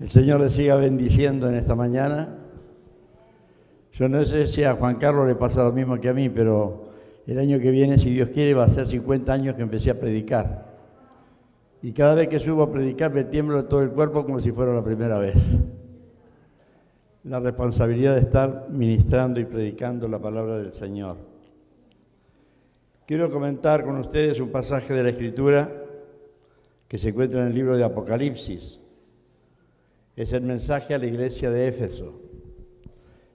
El Señor le siga bendiciendo en esta mañana. Yo no sé si a Juan Carlos le pasa lo mismo que a mí, pero el año que viene, si Dios quiere, va a ser 50 años que empecé a predicar. Y cada vez que subo a predicar me tiemblo de todo el cuerpo como si fuera la primera vez. La responsabilidad de estar ministrando y predicando la palabra del Señor. Quiero comentar con ustedes un pasaje de la Escritura que se encuentra en el libro de Apocalipsis. Es el mensaje a la iglesia de Éfeso.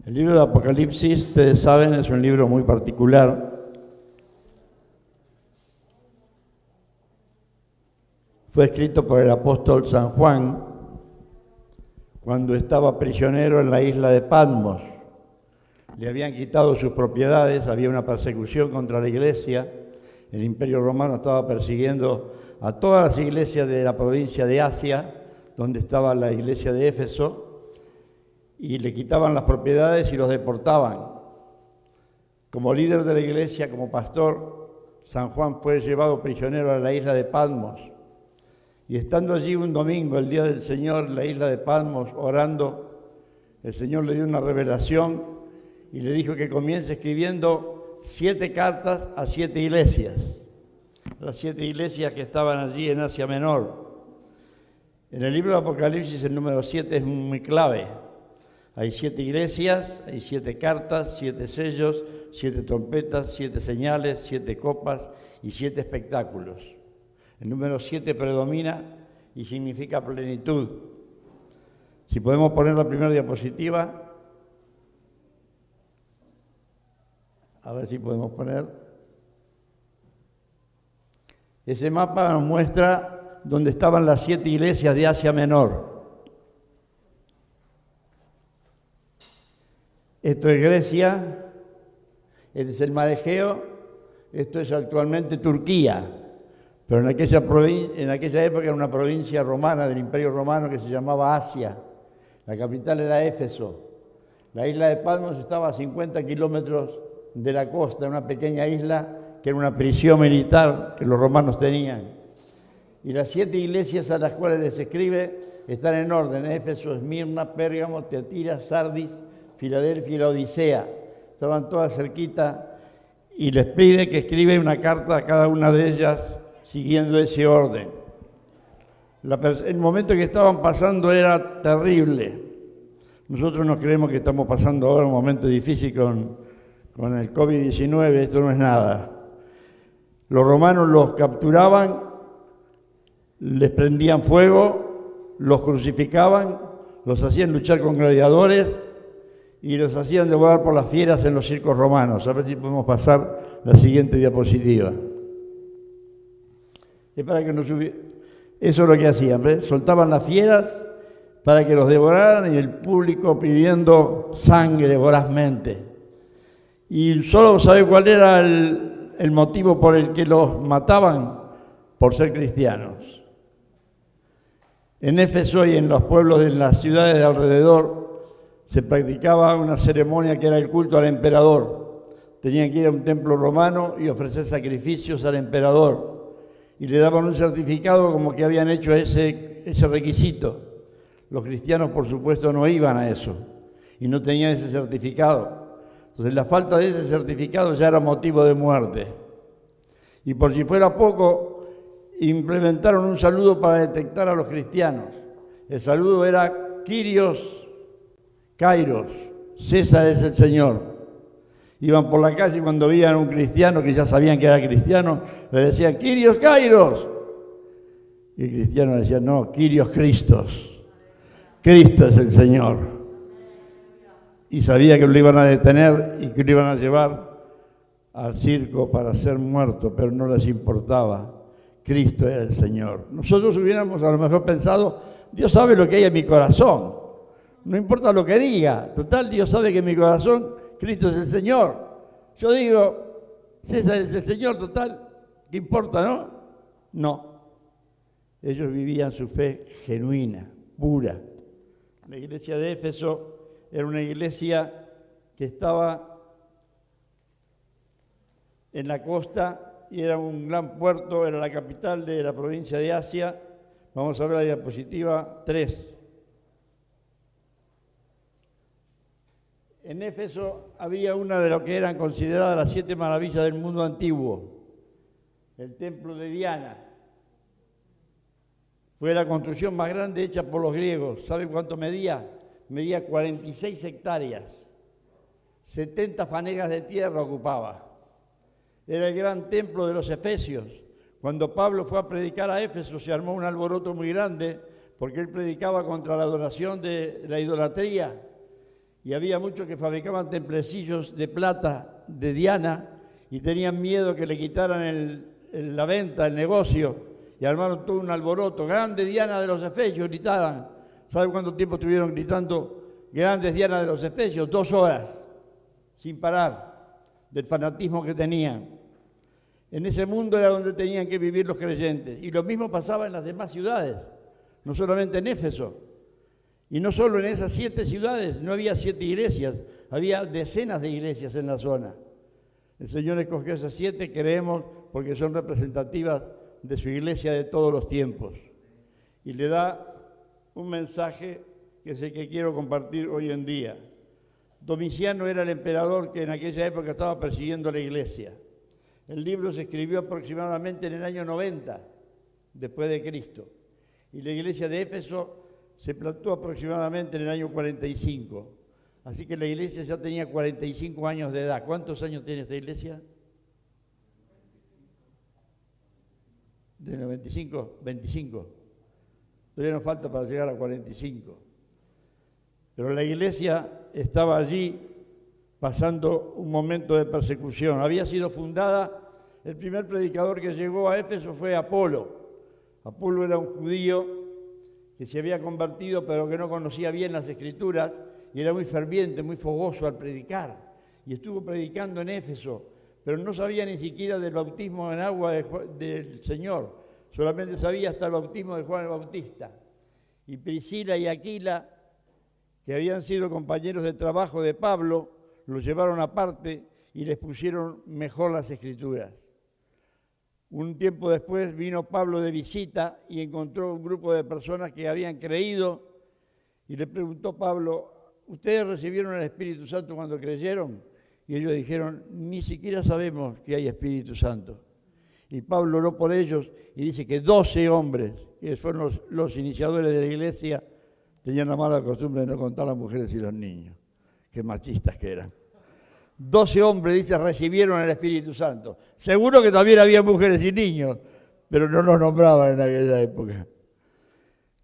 El libro de Apocalipsis, ustedes saben, es un libro muy particular. Fue escrito por el apóstol San Juan cuando estaba prisionero en la isla de Patmos. Le habían quitado sus propiedades, había una persecución contra la iglesia. El Imperio Romano estaba persiguiendo a todas las iglesias de la provincia de Asia, donde estaba la iglesia de Éfeso, y le quitaban las propiedades y los deportaban. Como líder de la iglesia, como pastor, San Juan fue llevado prisionero a la isla de Patmos. Y estando allí un domingo, el día del Señor, en la isla de Patmos, orando, el Señor le dio una revelación y le dijo que comience escribiendo 7 cartas a 7 iglesias. Las 7 iglesias que estaban allí en Asia Menor. En el libro de Apocalipsis el número 7 es muy clave. Hay 7 iglesias, hay 7 cartas, 7 sellos, 7 trompetas, 7 señales, 7 copas y 7 espectáculos. El número 7 predomina y significa plenitud. Si podemos poner la primera diapositiva. A ver si podemos poner. Ese mapa nos muestra donde estaban las 7 iglesias de Asia Menor. Esto es Grecia, este es el mar Egeo, esto es actualmente Turquía, pero en aquella época era una provincia romana del Imperio Romano que se llamaba Asia. La capital era Éfeso. La isla de Patmos estaba a 50 kilómetros de la costa, una pequeña isla que era una prisión militar que los romanos tenían. Y las 7 iglesias a las cuales les escribe están en orden: Éfeso, Esmirna, Pérgamo, Tiatira, Sardis, Filadelfia y la Odisea. Estaban todas cerquita y les pide que escribe una carta a cada una de ellas siguiendo ese orden. El momento que estaban pasando era terrible. Nosotros nos creemos que estamos pasando ahora un momento difícil con el COVID-19, esto no es nada. Los romanos los capturaban, les prendían fuego, los crucificaban, los hacían luchar con gladiadores y los hacían devorar por las fieras en los circos romanos. A ver si podemos pasar la siguiente diapositiva. Es para que nos Eso es lo que hacían, ¿ves? Soltaban las fieras para que los devoraran y el público pidiendo sangre vorazmente. Y solo sabe cuál era el motivo por el que los mataban: por ser cristianos. En Éfeso y en los pueblos de las ciudades de alrededor se practicaba una ceremonia que era el culto al emperador. Tenían que ir a un templo romano y ofrecer sacrificios al emperador. Y le daban un certificado como que habían hecho ese requisito. Los cristianos, por supuesto, no iban a eso y no tenían ese certificado. Entonces, la falta de ese certificado ya era motivo de muerte. Y por si fuera poco, implementaron un saludo para detectar a los cristianos. El saludo era Kyrios Kairos, César es el Señor. Iban por la calle y cuando veían a un cristiano que ya sabían que era cristiano, le decían Kyrios Kairos. Y el cristiano decía, no, Kyrios Christos. Cristo es el Señor. Y sabía que lo iban a detener y que lo iban a llevar al circo para ser muerto, pero no les importaba. Cristo era el Señor. Nosotros hubiéramos a lo mejor pensado, Dios sabe lo que hay en mi corazón. No importa lo que diga, total, Dios sabe que en mi corazón Cristo es el Señor. Yo digo, César es el Señor, total, ¿qué importa, no? No. Ellos vivían su fe genuina, pura. La iglesia de Éfeso era una iglesia que estaba en la costa y era un gran puerto, era la capital de la provincia de Asia. Vamos a ver la diapositiva 3. En Éfeso había una de lo que eran consideradas las 7 maravillas del mundo antiguo, el templo de Diana. Fue la construcción más grande hecha por los griegos. ¿Saben cuánto medía? Medía 46 hectáreas. 70 fanegas de tierra ocupaba. Era el gran templo de los efesios. Cuando Pablo fue a predicar a Éfeso se armó un alboroto muy grande porque él predicaba contra la adoración de la idolatría y había muchos que fabricaban templecillos de plata de Diana y tenían miedo que le quitaran la venta, el negocio, y armaron todo un alboroto. Grande Diana de los efesios, gritaban. ¿Sabe cuánto tiempo estuvieron gritando grandes Diana de los efesios? 2 horas, sin parar, del fanatismo que tenían. En ese mundo era donde tenían que vivir los creyentes. Y lo mismo pasaba en las demás ciudades, no solamente en Éfeso. Y no solo en esas 7 ciudades, no había 7 iglesias, había decenas de iglesias en la zona. El Señor escogió esas 7, creemos, porque son representativas de su iglesia de todos los tiempos. Y le da un mensaje que es el que quiero compartir hoy en día. Domiciano era el emperador que en aquella época estaba persiguiendo a la iglesia. El libro se escribió aproximadamente en el año 90 después de Cristo. Y la iglesia de Éfeso se plantó aproximadamente en el año 45. Así que la iglesia ya tenía 45 años de edad. ¿Cuántos años tiene esta iglesia? ¿De 95? 25. Todavía nos falta para llegar a 45. Pero la iglesia estaba allí pasando un momento de persecución. Había sido fundada, el primer predicador que llegó a Éfeso fue Apolo. Apolo era un judío que se había convertido pero que no conocía bien las Escrituras y era muy ferviente, muy fogoso al predicar. Y estuvo predicando en Éfeso, pero no sabía ni siquiera del bautismo en agua del Señor. Solamente sabía hasta el bautismo de Juan el Bautista. Y Priscila y Aquila, que habían sido compañeros de trabajo de Pablo, los llevaron aparte y les pusieron mejor las Escrituras. Un tiempo después vino Pablo de visita y encontró un grupo de personas que habían creído y le preguntó Pablo, ¿ustedes recibieron el Espíritu Santo cuando creyeron? Y ellos dijeron, ni siquiera sabemos que hay Espíritu Santo. Y Pablo oró por ellos y dice que 12 hombres, que fueron los iniciadores de la iglesia, tenían la mala costumbre de no contar a las mujeres y los niños. Qué machistas que eran. 12 hombres, dice, recibieron el Espíritu Santo. Seguro que también había mujeres y niños, pero no los nombraban en aquella época.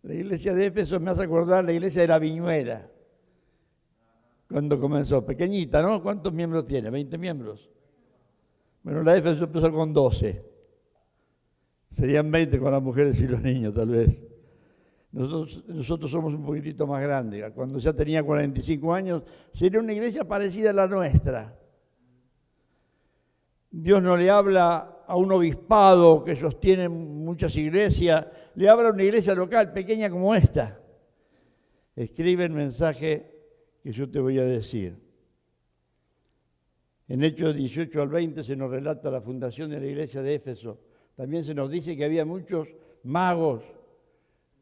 La iglesia de Éfeso me hace acordar la iglesia de la Viñuela, cuando comenzó. Pequeñita, ¿no? ¿Cuántos miembros tiene? ¿20 miembros? Bueno, la de Éfeso empezó con 12. Serían 20 con las mujeres y los niños, tal vez. Nosotros somos un poquitito más grandes. Cuando ya tenía 45 años, sería una iglesia parecida a la nuestra. Dios no le habla a un obispado que sostiene muchas iglesias, le habla a una iglesia local, pequeña como esta. Escribe el mensaje que yo te voy a decir. En Hechos 18 al 20 se nos relata la fundación de la iglesia de Éfeso. También se nos dice que había muchos magos,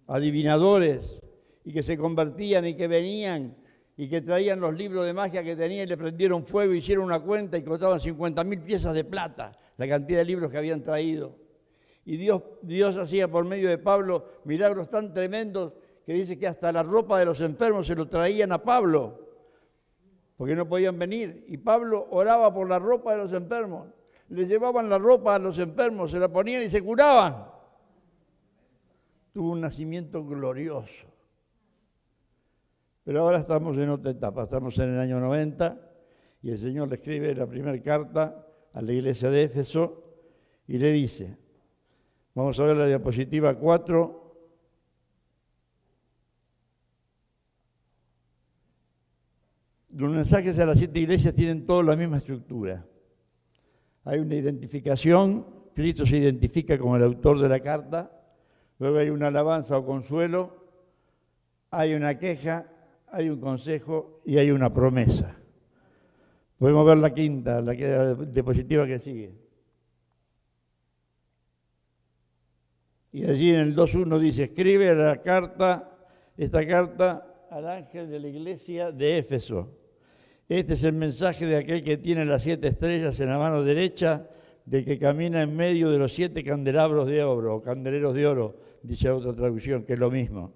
adivinadores, y que se convertían y que venían y que traían los libros de magia que tenían y le prendieron fuego, hicieron una cuenta y costaban 50.000 piezas de plata, la cantidad de libros que habían traído. Y Dios hacía por medio de Pablo milagros tan tremendos que dice que hasta la ropa de los enfermos se lo traían a Pablo, porque no podían venir. Y Pablo oraba por la ropa de los enfermos. Le llevaban la ropa a los enfermos, se la ponían y se curaban. Tuvo un nacimiento glorioso. Pero ahora estamos en otra etapa, estamos en el año 90 y el Señor le escribe la primera carta a la iglesia de Éfeso y le dice, vamos a ver la diapositiva 4. Los mensajes a las 7 iglesias tienen todos la misma estructura. Hay una identificación, Cristo se identifica como el autor de la carta, luego hay una alabanza o consuelo, hay una queja, hay un consejo y hay una promesa. Podemos ver la quinta, la diapositiva que sigue. Y allí en el 2.1 dice, escribe esta carta al ángel de la iglesia de Éfeso. Este es el mensaje de aquel que tiene las 7 estrellas en la mano derecha, del que camina en medio de los 7 candelabros de oro, o candeleros de oro, dice otra traducción, que es lo mismo.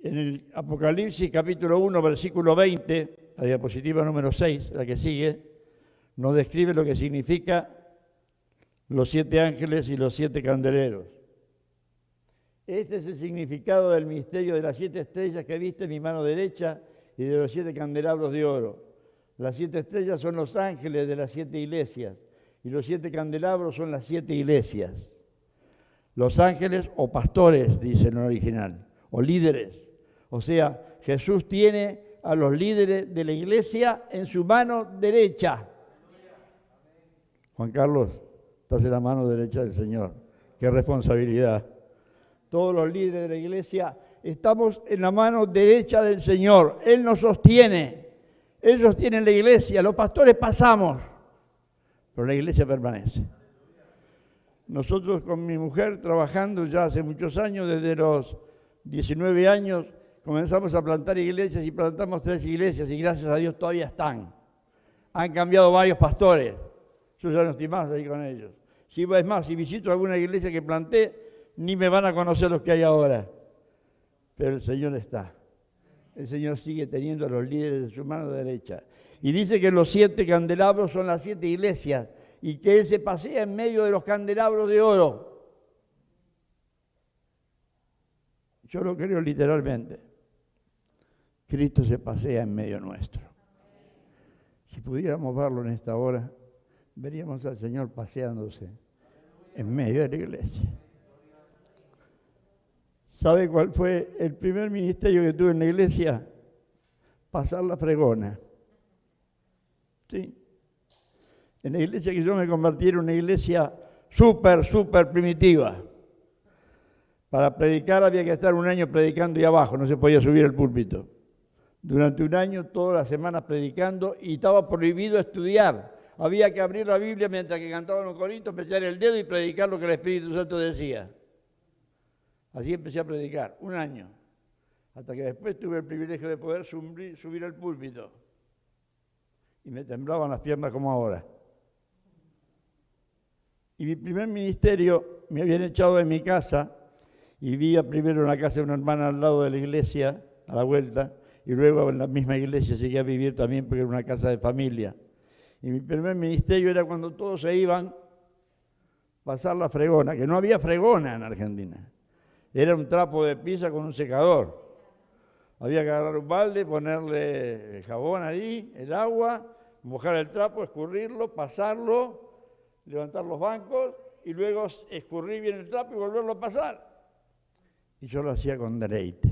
En el Apocalipsis capítulo 1, versículo 20, la diapositiva número 6, la que sigue, nos describe lo que significa los 7 ángeles y los 7 candeleros. Este es el significado del misterio de las 7 estrellas que viste en mi mano derecha y de los 7 candelabros de oro. Las 7 estrellas son los ángeles de las 7 iglesias y los 7 candelabros son las 7 iglesias. Los ángeles o pastores, dice en el original, o líderes. O sea, Jesús tiene a los líderes de la iglesia en su mano derecha. Juan Carlos, estás en la mano derecha del Señor. Qué responsabilidad. Todos los líderes de la iglesia estamos en la mano derecha del Señor. Él nos sostiene. Él sostiene la iglesia. Los pastores pasamos, pero la iglesia permanece. Nosotros con mi mujer trabajando ya hace muchos años, desde los 19 años, comenzamos a plantar iglesias y plantamos 3 iglesias y gracias a Dios todavía están. Han cambiado varios pastores. Yo ya no estoy más ahí con ellos. Si es más, si visito alguna iglesia que planté, ni me van a conocer los que hay ahora. Pero el Señor está. El Señor sigue teniendo a los líderes de su mano derecha. Y dice que los 7 candelabros son las 7 iglesias y que Él se pasea en medio de los candelabros de oro. Yo lo creo literalmente. Cristo se pasea en medio nuestro. Si pudiéramos verlo en esta hora, veríamos al Señor paseándose en medio de la iglesia. ¿Sabe cuál fue el primer ministerio que tuve en la iglesia? Pasar la fregona. ¿Sí? En la iglesia que yo me convertí era una iglesia súper primitiva. Para predicar había que estar un año predicando ahí abajo, no se podía subir al púlpito. Durante un año, todas las semanas predicando, y estaba prohibido estudiar. Había que abrir la Biblia mientras que cantaban los corintios, meter el dedo y predicar lo que el Espíritu Santo decía. Así empecé a predicar, un año, hasta que después tuve el privilegio de poder subir al púlpito. Y me temblaban las piernas como ahora. Y mi primer ministerio me habían echado de mi casa, y vivía primero en la casa de una hermana al lado de la iglesia, a la vuelta, y luego en la misma iglesia llegué a vivir también porque era una casa de familia. Y mi primer ministerio era cuando todos se iban a pasar la fregona, que no había fregona en Argentina. Era un trapo de pizza con un secador. Había que agarrar un balde, ponerle el jabón ahí, el agua, mojar el trapo, escurrirlo, pasarlo, levantar los bancos y luego escurrir bien el trapo y volverlo a pasar. Y yo lo hacía con deleite.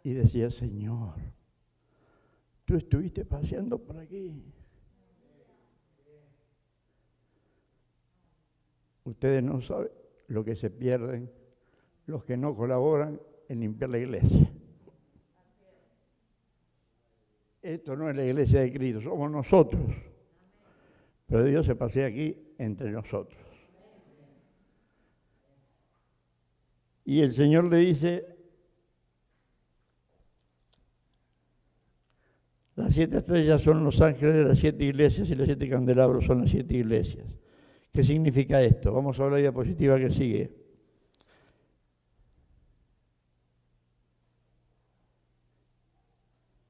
Y decía, Señor, tú estuviste paseando por aquí. Ustedes no saben lo que se pierden los que no colaboran en limpiar la iglesia. Esto no es la iglesia de Cristo, somos nosotros. Pero Dios se pasea aquí entre nosotros. Y el Señor le dice, las 7 estrellas son los ángeles de las 7 iglesias y los 7 candelabros son las 7 iglesias. ¿Qué significa esto? Vamos a ver la diapositiva que sigue.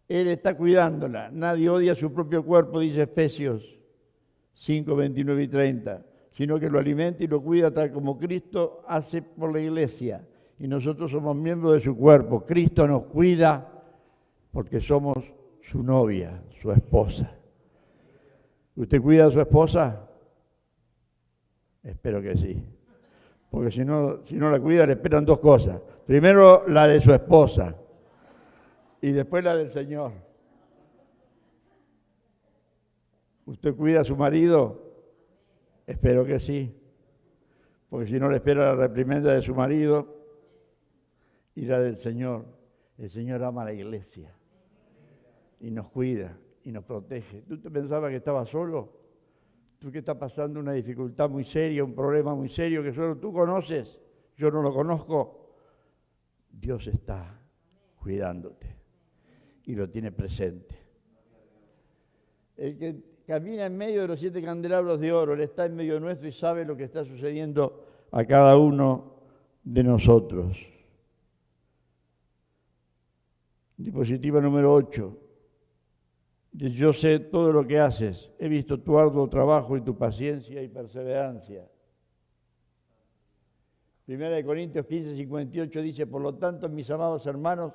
Él está cuidándola. Nadie odia su propio cuerpo, dice Efesios 5, 29 y 30, sino que lo alimenta y lo cuida tal como Cristo hace por la iglesia. Y nosotros somos miembros de su cuerpo. Cristo nos cuida porque somos su novia, su esposa. ¿Usted cuida a su esposa? Espero que sí. Porque si no la cuida, le esperan 2 cosas. Primero, la de su esposa. Y después la del Señor. ¿Usted cuida a su marido? Espero que sí. Porque si no, le espera la reprimenda de su marido y la del Señor. El Señor ama a la iglesia. Y nos cuida y nos protege. ¿Tú te pensabas que estabas solo? ¿Tú que estás pasando una dificultad muy seria, un problema muy serio que solo tú conoces? Yo no lo conozco. Dios está cuidándote. y lo tiene presente. El que camina en medio de los 7 candelabros de oro, Él está en medio nuestro y sabe lo que está sucediendo a cada uno de nosotros. Diapositiva número 8. Yo sé todo lo que haces, he visto tu arduo trabajo y tu paciencia y perseverancia. Primera de Corintios 15:58 dice, por lo tanto, mis amados hermanos,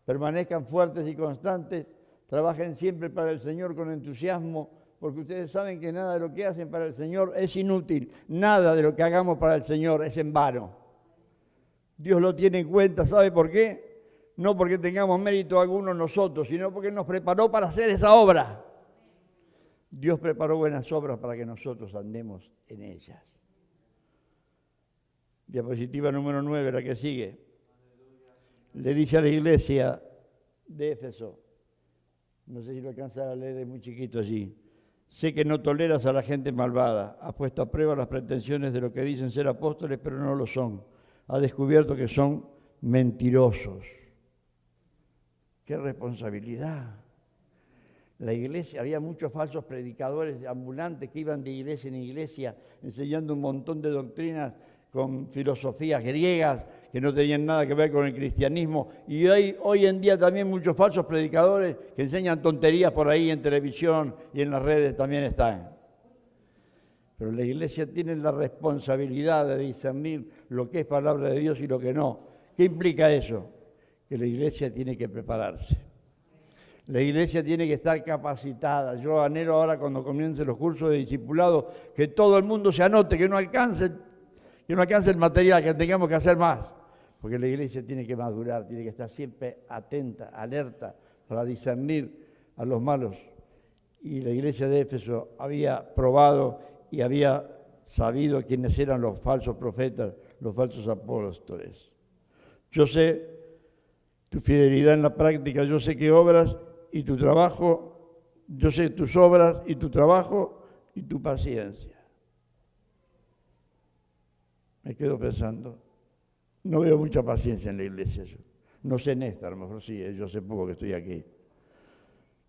permanezcan fuertes y constantes, trabajen siempre para el Señor con entusiasmo, porque ustedes saben que nada de lo que hacen para el Señor es inútil, nada de lo que hagamos para el Señor es en vano. Dios lo tiene en cuenta, ¿sabe por qué? No porque tengamos mérito alguno nosotros, sino porque nos preparó para hacer esa obra. Dios preparó buenas obras para que nosotros andemos en ellas. Diapositiva número 9, la que sigue. Le dice a la iglesia de Éfeso, no sé si lo alcanza a leer, es muy chiquito allí. Sé que no toleras a la gente malvada, has puesto a prueba las pretensiones de los que dicen ser apóstoles, pero no lo son. Has descubierto que son mentirosos. ¡Qué responsabilidad! La iglesia, había muchos falsos predicadores ambulantes que iban de iglesia en iglesia enseñando un montón de doctrinas con filosofías griegas que no tenían nada que ver con el cristianismo. Y hoy en día también muchos falsos predicadores que enseñan tonterías por ahí en televisión y en las redes también están. Pero la iglesia tiene la responsabilidad de discernir lo que es palabra de Dios y lo que no. ¿Qué implica eso? Que la iglesia tiene que prepararse. La iglesia tiene que estar capacitada. Yo anhelo ahora cuando comiencen los cursos de discipulado que todo el mundo se anote, que no alcance el material, que tengamos que hacer más. Porque la iglesia tiene que madurar, tiene que estar siempre atenta, alerta, para discernir a los malos. Y la iglesia de Éfeso había probado y había sabido quiénes eran los falsos profetas, los falsos apóstoles. Yo sé tu fidelidad en la práctica, yo sé qué obras y tu trabajo, yo sé tus obras y tu trabajo y tu paciencia. Me quedo pensando, no veo mucha paciencia en la iglesia yo. No sé en esta, a lo mejor sí, yo sé poco que estoy aquí.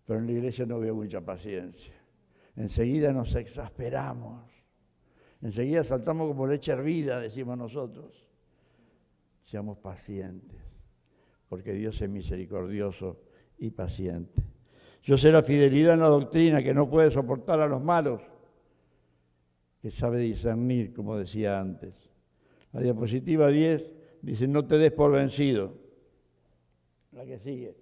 Pero en la iglesia no veo mucha paciencia. Enseguida nos exasperamos. Enseguida saltamos como leche hervida, decimos nosotros. Seamos pacientes, porque Dios es misericordioso y paciente. Yo sé la fidelidad en la doctrina, que no puede soportar a los malos, que sabe discernir, como decía antes. La diapositiva 10 dice, no te des por vencido. La que sigue.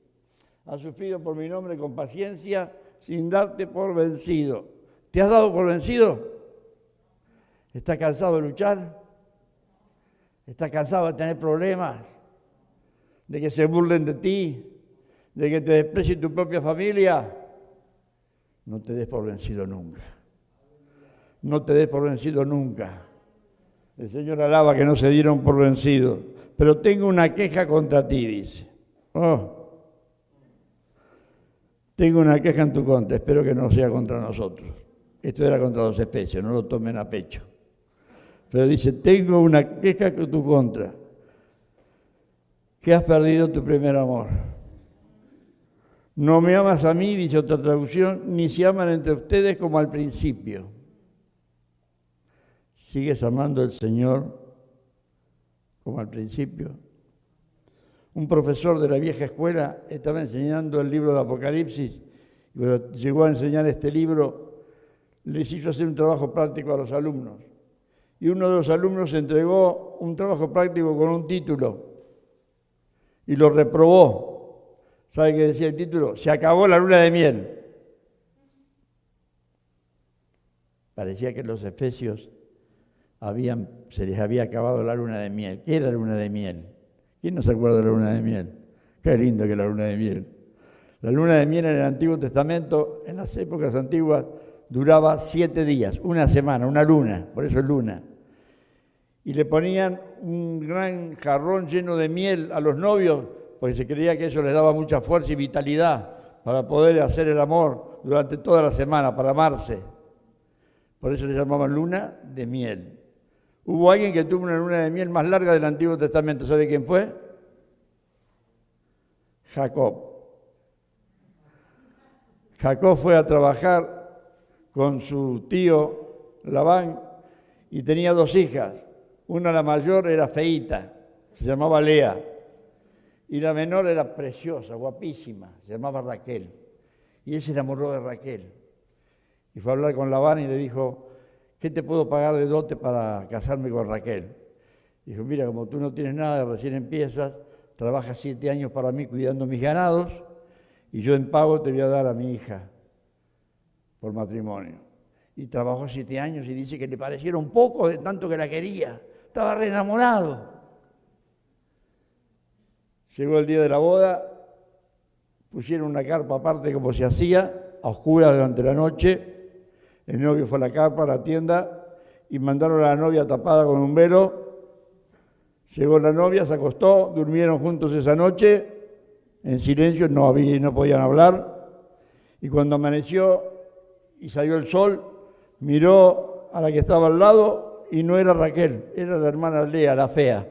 Has sufrido por mi nombre con paciencia, sin darte por vencido. ¿Te has dado por vencido? ¿Estás cansado de luchar? ¿Estás cansado de tener problemas? ¿De que se burlen de ti? ¿De que te desprecie tu propia familia? No te des por vencido nunca. No te des por vencido nunca. El Señor alaba que no se dieron por vencido. Pero tengo una queja contra ti, dice. Tengo una queja en tu contra, espero que no sea contra nosotros. Esto era contra los efesios, no lo tomen a pecho. Pero dice, tengo una queja en tu contra, que has perdido tu primer amor. No me amas a mí, dice otra traducción, ni se aman entre ustedes como al principio. ¿Sigues amando al Señor como al principio? Un profesor de la vieja escuela estaba enseñando el libro de Apocalipsis y cuando llegó a enseñar este libro les hizo hacer un trabajo práctico a los alumnos. Y uno de los alumnos entregó un trabajo práctico con un título y lo reprobó. ¿Sabe qué decía el título? Se acabó la luna de miel. Parecía que los efesios se les había acabado la luna de miel. ¿Qué era la luna de miel? ¿Quién no se acuerda de la luna de miel? Qué lindo que es la luna de miel. La luna de miel en el Antiguo Testamento, en las épocas antiguas, duraba 7 días, una semana, una luna, por eso es luna. Y le ponían un gran jarrón lleno de miel a los novios, porque se creía que eso les daba mucha fuerza y vitalidad para poder hacer el amor durante toda la semana, para amarse. Por eso le llamaban luna de miel. Hubo alguien que tuvo una luna de miel más larga del Antiguo Testamento. ¿Sabe quién fue? Jacob. Jacob fue a trabajar con su tío Labán y tenía 2 hijas. Una, la mayor, era feíta, se llamaba Lea, y la menor era preciosa, guapísima, se llamaba Raquel. Y él se enamoró de Raquel. Y fue a hablar con Labán y le dijo, ¿qué te puedo pagar de dote para casarme con Raquel? Dijo, mira, como tú no tienes nada, recién empiezas, trabajas 7 años para mí cuidando mis ganados, y yo en pago te voy a dar a mi hija por matrimonio. Y trabajó 7 años y dice que le parecieron poco de tanto que la quería. Estaba re enamorado. Llegó el día de la boda, pusieron una carpa aparte como se hacía, a oscuras durante la noche. El novio fue a la carpa, a la tienda, y mandaron a la novia tapada con un velo. Llegó la novia, se acostó, durmieron juntos esa noche, en silencio, no podían hablar. Y cuando amaneció y salió el sol, miró a la que estaba al lado y no era Raquel, era la hermana Lea, la fea.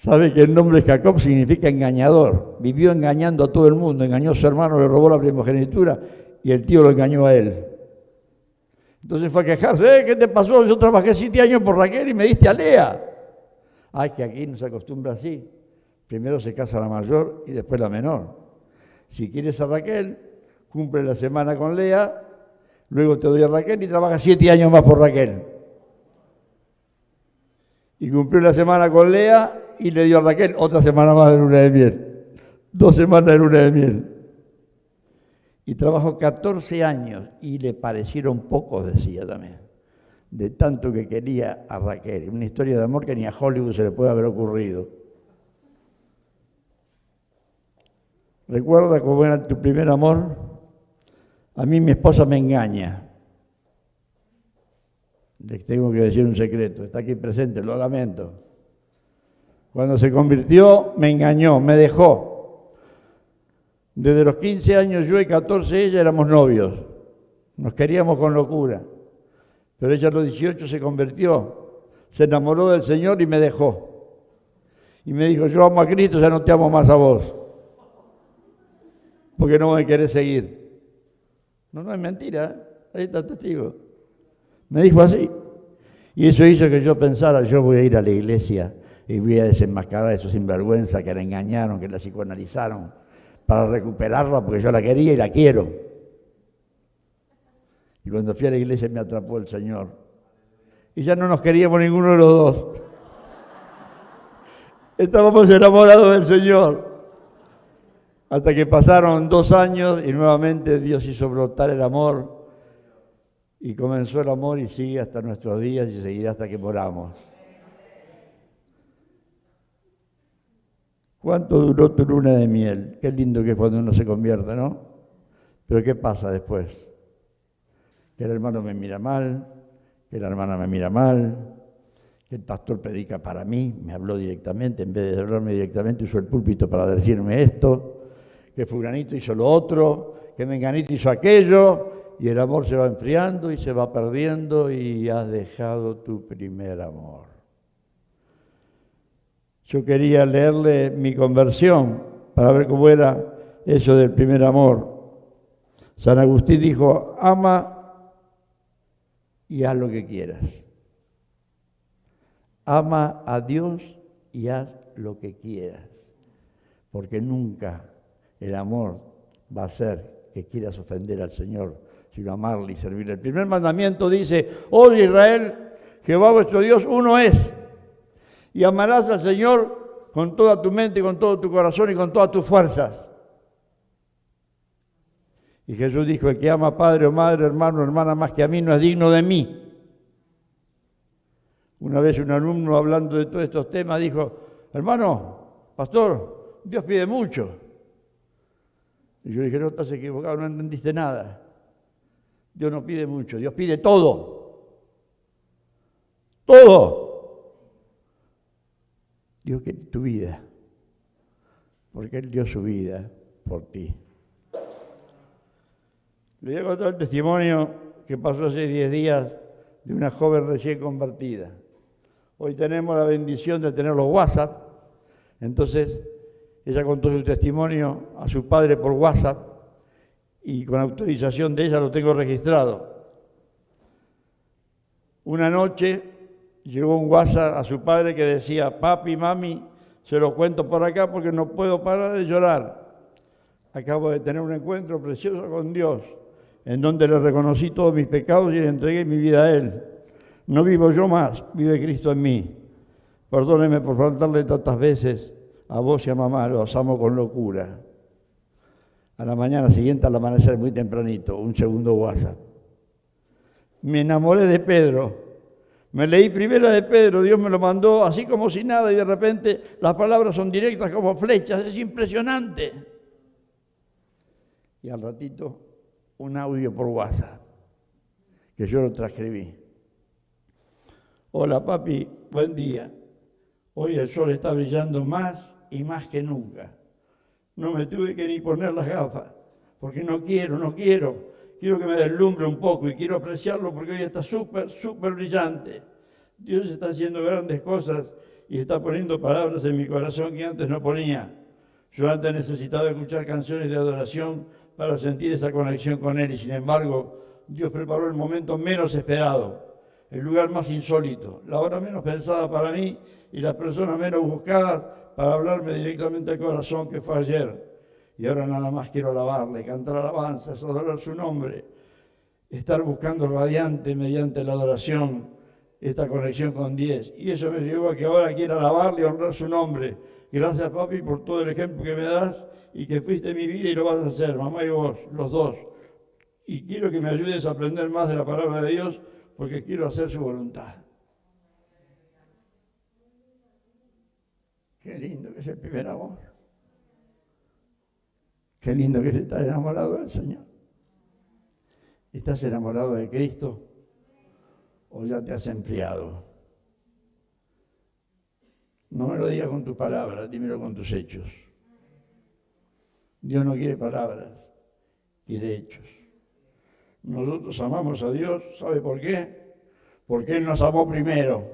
Sabe que el nombre Jacob significa engañador. Vivió engañando a todo el mundo, engañó a su hermano, le robó la primogenitura y el tío lo engañó a él. Entonces fue a quejarse, ¿qué te pasó? Yo trabajé 7 años por Raquel y me diste a Lea. Ay, que aquí no se acostumbra así. Primero se casa la mayor y después la menor. Si quieres a Raquel, cumple la semana con Lea, luego te doy a Raquel y trabajas 7 años más por Raquel. Y cumplió la semana con Lea y le dio a Raquel otra semana más de luna de miel. 2 semanas de luna de miel. Y trabajó 14 años y le parecieron pocos, decía también, de tanto que quería a Raquel. Una historia de amor que ni a Hollywood se le puede haber ocurrido. ¿Recuerda cómo era tu primer amor? A mí mi esposa me engaña. Les tengo que decir un secreto, está aquí presente, lo lamento. Cuando se convirtió, me engañó, me dejó. Desde los 15 años yo y 14 ella éramos novios. Nos queríamos con locura. Pero ella a los 18 se convirtió, se enamoró del Señor y me dejó. Y me dijo, yo amo a Cristo, ya no te amo más a vos. Porque no me querés seguir. No es mentira, ahí está el testigo. Me dijo así. Y eso hizo que yo pensara, yo voy a ir a la iglesia y voy a desenmascarar a esos sinvergüenza que la engañaron, que la psicoanalizaron, para recuperarla porque yo la quería y la quiero. Y cuando fui a la iglesia me atrapó el Señor. Y ya no nos queríamos ninguno de los dos. Estábamos enamorados del Señor. Hasta que pasaron 2 años y nuevamente Dios hizo brotar el amor. Y comenzó el amor y sigue hasta nuestros días y seguirá hasta que moramos. ¿Cuánto duró tu luna de miel? Qué lindo que es cuando uno se convierte, ¿no? Pero ¿qué pasa después? Que el hermano me mira mal, que la hermana me mira mal, que el pastor predica para mí, me habló directamente, en vez de hablarme directamente usó el púlpito para decirme esto, que fulanito hizo lo otro, que menganito hizo aquello, y el amor se va enfriando y se va perdiendo y has dejado tu primer amor. Yo quería leerle mi conversión para ver cómo era eso del primer amor. San Agustín dijo, ama y haz lo que quieras. Ama a Dios y haz lo que quieras. Porque nunca el amor va a ser que quieras ofender al Señor, sino amarle y servirle. El primer mandamiento dice, oye Israel, Jehová vuestro Dios uno es. Y amarás al Señor con toda tu mente, con todo tu corazón y con todas tus fuerzas. Y Jesús dijo, el que ama a padre o madre, hermano o hermana más que a mí no es digno de mí. Una vez un alumno hablando de todos estos temas dijo, hermano, pastor, Dios pide mucho. Y yo dije, no, estás equivocado, no entendiste nada. Dios no pide mucho, Dios pide todo. Todo. Dios quiere tu vida, porque Él dio su vida por ti. Le voy a contar el testimonio que pasó hace 10 días de una joven recién convertida. Hoy tenemos la bendición de tener los WhatsApp, entonces Ella contó su testimonio a su padre por WhatsApp y con autorización de ella lo tengo registrado. Una noche llegó un WhatsApp a su padre que decía: papi, mami, se lo cuento por acá porque no puedo parar de llorar. Acabo de tener un encuentro precioso con Dios, en donde le reconocí todos mis pecados y le entregué mi vida a Él. No vivo yo más, vive Cristo en mí. Perdóneme por faltarle tantas veces a vos y a mamá, los amo con locura. A la mañana siguiente, al amanecer muy tempranito, un segundo WhatsApp. Me enamoré de Pedro. Me leí Primera de Pedro, Dios me lo mandó así como si nada y de repente las palabras son directas como flechas, es impresionante. Y al ratito un audio por WhatsApp, que yo lo transcribí. Hola papi, buen día. Hoy el sol está brillando más y más que nunca. No me tuve que ni poner las gafas, porque no quiero. Quiero que me deslumbre un poco y quiero apreciarlo porque hoy está súper brillante. Dios está haciendo grandes cosas y está poniendo palabras en mi corazón que antes no ponía. Yo antes necesitaba escuchar canciones de adoración para sentir esa conexión con Él y sin embargo Dios preparó el momento menos esperado, el lugar más insólito, la hora menos pensada para mí y las personas menos buscadas para hablarme directamente al corazón, que fue ayer. Y ahora nada más quiero alabarle, cantar alabanzas, adorar su nombre, estar buscando radiante mediante la adoración esta conexión con Dios. Y eso me llevó a que ahora quiera alabarle y honrar su nombre. Gracias, papi, por todo el ejemplo que me das y que fuiste en mi vida y lo vas a hacer, mamá y vos, los dos. Y quiero que me ayudes a aprender más de la palabra de Dios porque quiero hacer su voluntad. Qué lindo que es el primer amor. Qué lindo que es estar enamorado del Señor. ¿Estás enamorado de Cristo o ya te has enfriado? No me lo digas con tus palabras, dímelo con tus hechos. Dios no quiere palabras, quiere hechos. Nosotros amamos a Dios, ¿sabe por qué? Porque Él nos amó primero.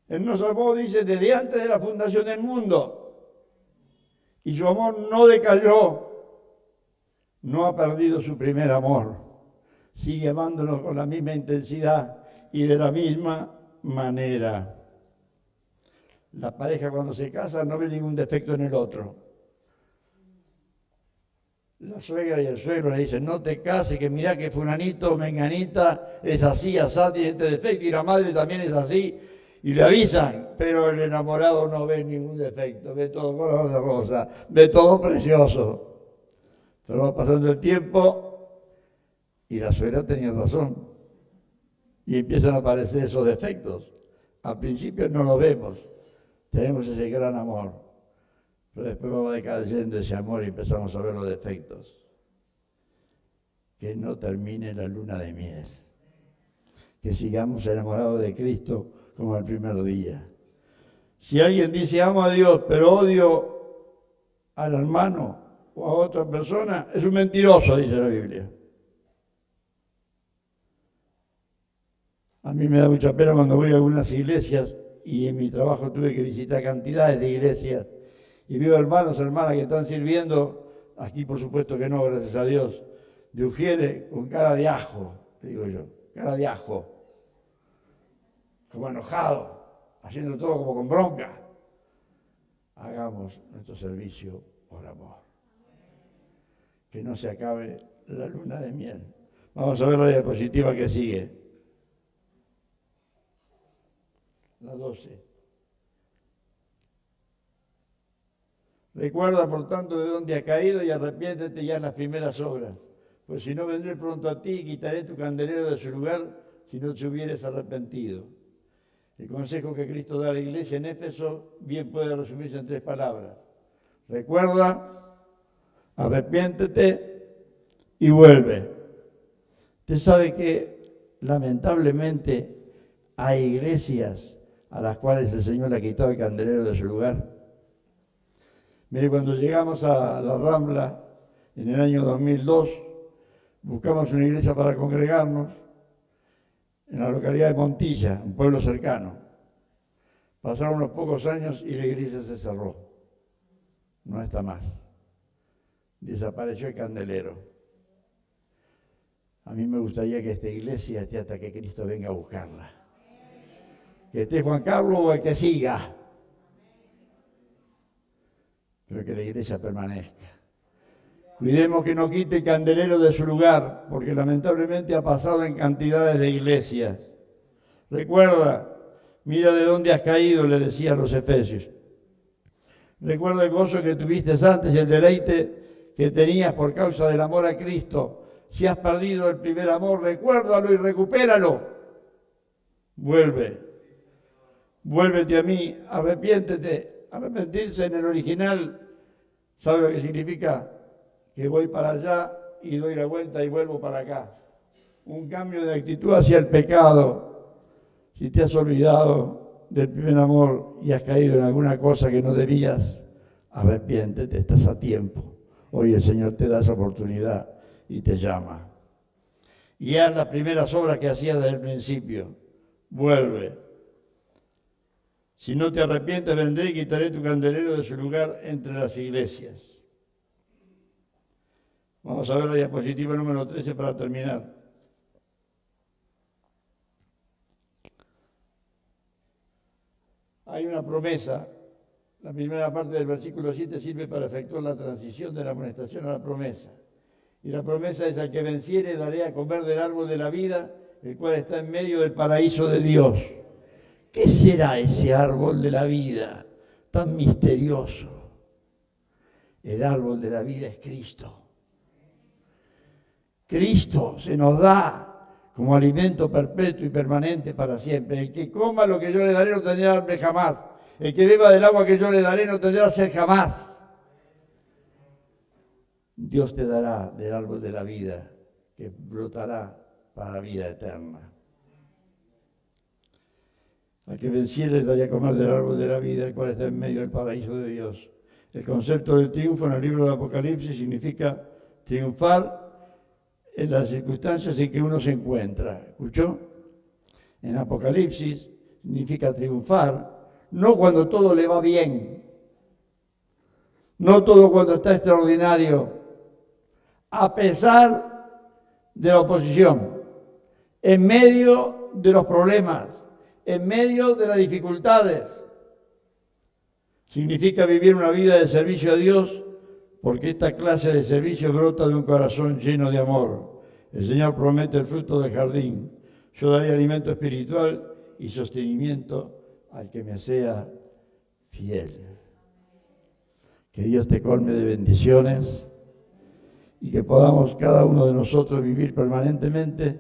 Él nos amó, dice, desde antes de la fundación del mundo. Y su amor no decayó, no ha perdido su primer amor. Sigue amándonos con la misma intensidad y de la misma manera. La pareja cuando se casa no ve ningún defecto en el otro. La suegra y el suegro le dicen: no te cases, que mirá que fulanito, menganita, es así, asá, tiene este defecto, y la madre también es así. Y le avisan, pero el enamorado no ve ningún defecto, ve todo color de rosa, ve todo precioso. Pero va pasando el tiempo y la suegra tenía razón. Y empiezan a aparecer esos defectos. Al principio no lo vemos, tenemos ese gran amor. Pero después va decayendo ese amor y empezamos a ver los defectos. Que no termine la luna de miel. Que sigamos enamorados de Cristo como el primer día. Si alguien dice amo a Dios, pero odio al hermano o a otra persona, es un mentiroso, dice la Biblia. A mí me da mucha pena cuando voy a algunas iglesias y en mi trabajo tuve que visitar cantidades de iglesias y veo hermanos, hermanas que están sirviendo, aquí por supuesto que no, gracias a Dios, de ujieres con cara de ajo, te digo yo, cara de ajo. Como enojado, haciendo todo como con bronca. Hagamos nuestro servicio por amor. Que no se acabe la luna de miel. Vamos a ver la diapositiva que sigue. La 12. Recuerda, por tanto, de dónde has caído y arrepiéntete ya en las primeras obras. Pues si no, vendré pronto a ti y quitaré tu candelero de su lugar si no te hubieres arrepentido. El consejo que Cristo da a la iglesia en Éfeso bien puede resumirse en 3 palabras. Recuerda, arrepiéntete y vuelve. Usted sabe que lamentablemente hay iglesias a las cuales el Señor le ha quitado el candelero de su lugar. Mire, cuando llegamos a la Rambla en el año 2002, buscamos una iglesia para congregarnos en la localidad de Montilla, un pueblo cercano. Pasaron unos pocos años y la iglesia se cerró. no está más. Desapareció el candelero. A mí me gustaría que esta iglesia esté hasta que Cristo venga a buscarla. Que esté Juan Carlos o el que siga. Pero que la iglesia permanezca. Cuidemos que no quite el candelero de su lugar, porque lamentablemente ha pasado en cantidades de iglesias. Recuerda, mira de dónde has caído, le decía a los efesios. Recuerda el gozo que tuviste antes y el deleite que tenías por causa del amor a Cristo. Si has perdido el primer amor, recuérdalo y recupéralo. Vuélvete a mí, arrepiéntete. Arrepentirse en el original, ¿sabe lo que significa? Que voy para allá y doy la vuelta y vuelvo para acá. Un cambio de actitud hacia el pecado. Si te has olvidado del primer amor y has caído en alguna cosa que no debías, arrepiéntete, estás a tiempo. Hoy el Señor te da esa oportunidad y te llama. Y haz las primeras obras que hacías desde el principio. Vuelve. Si no te arrepientes, vendré y quitaré tu candelero de su lugar entre las iglesias. Vamos a ver la diapositiva número 13 para terminar. Hay una promesa. La primera parte del versículo 7 sirve para efectuar la transición de la amonestación a la promesa. Y la promesa es: al que venciere daré a comer del árbol de la vida, el cual está en medio del paraíso de Dios. ¿Qué será ese árbol de la vida tan misterioso? El árbol de la vida es Cristo. Cristo se nos da como alimento perpetuo y permanente para siempre. El que coma lo que yo le daré no tendrá hambre jamás. El que beba del agua que yo le daré no tendrá sed jamás. Dios te dará del árbol de la vida que brotará para la vida eterna. Al que venciere daría a comer del árbol de la vida, el cual está en medio del paraíso de Dios. El concepto del triunfo en el libro de Apocalipsis significa triunfar en las circunstancias en que uno se encuentra. ¿Escuchó? En Apocalipsis significa triunfar, no cuando todo le va bien, no todo cuando está extraordinario, a pesar de la oposición, en medio de los problemas, en medio de las dificultades. Significa vivir una vida de servicio a Dios, porque esta clase de servicio brota de un corazón lleno de amor. El Señor promete el fruto del jardín. Yo daré alimento espiritual y sostenimiento al que me sea fiel. Que Dios te colme de bendiciones y que podamos cada uno de nosotros vivir permanentemente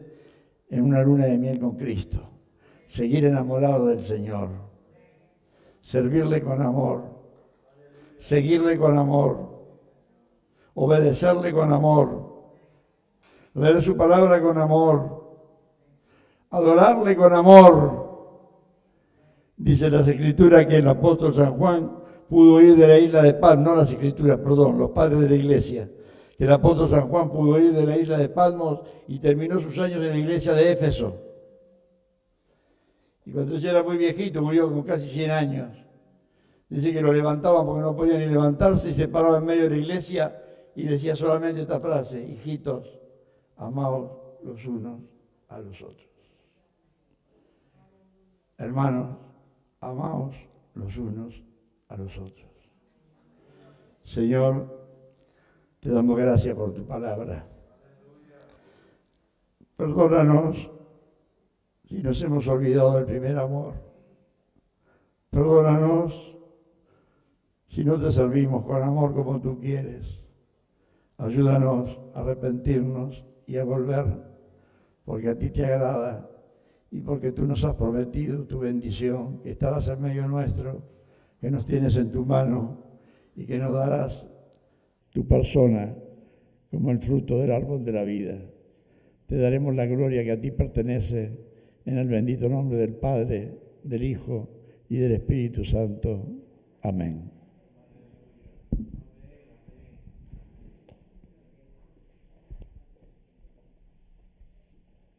en una luna de miel con Cristo. Seguir enamorado del Señor, servirle con amor, seguirle con amor, obedecerle con amor, leer su palabra con amor, adorarle con amor. Dice las Escrituras que el apóstol San Juan pudo ir de la isla de Patmos, no las Escrituras, perdón, los padres de la iglesia, que el apóstol San Juan pudo ir de la isla de Patmos y terminó sus años en la iglesia de Éfeso. Y cuando ella era muy viejito, murió con casi 100 años. Dice que lo levantaban porque no podía ni levantarse y se paraba en medio de la iglesia y decía solamente esta frase: hijitos, amaos los unos a los otros. Hermanos, amaos los unos a los otros. Señor, te damos gracias por tu palabra. Perdónanos si nos hemos olvidado del primer amor. Perdónanos si no te servimos con amor como tú quieres. Ayúdanos a arrepentirnos y a volver, porque a ti te agrada y porque tú nos has prometido tu bendición, que estarás en medio nuestro, que nos tienes en tu mano y que nos darás tu persona como el fruto del árbol de la vida. Te daremos la gloria que a ti pertenece, en el bendito nombre del Padre, del Hijo y del Espíritu Santo. Amén.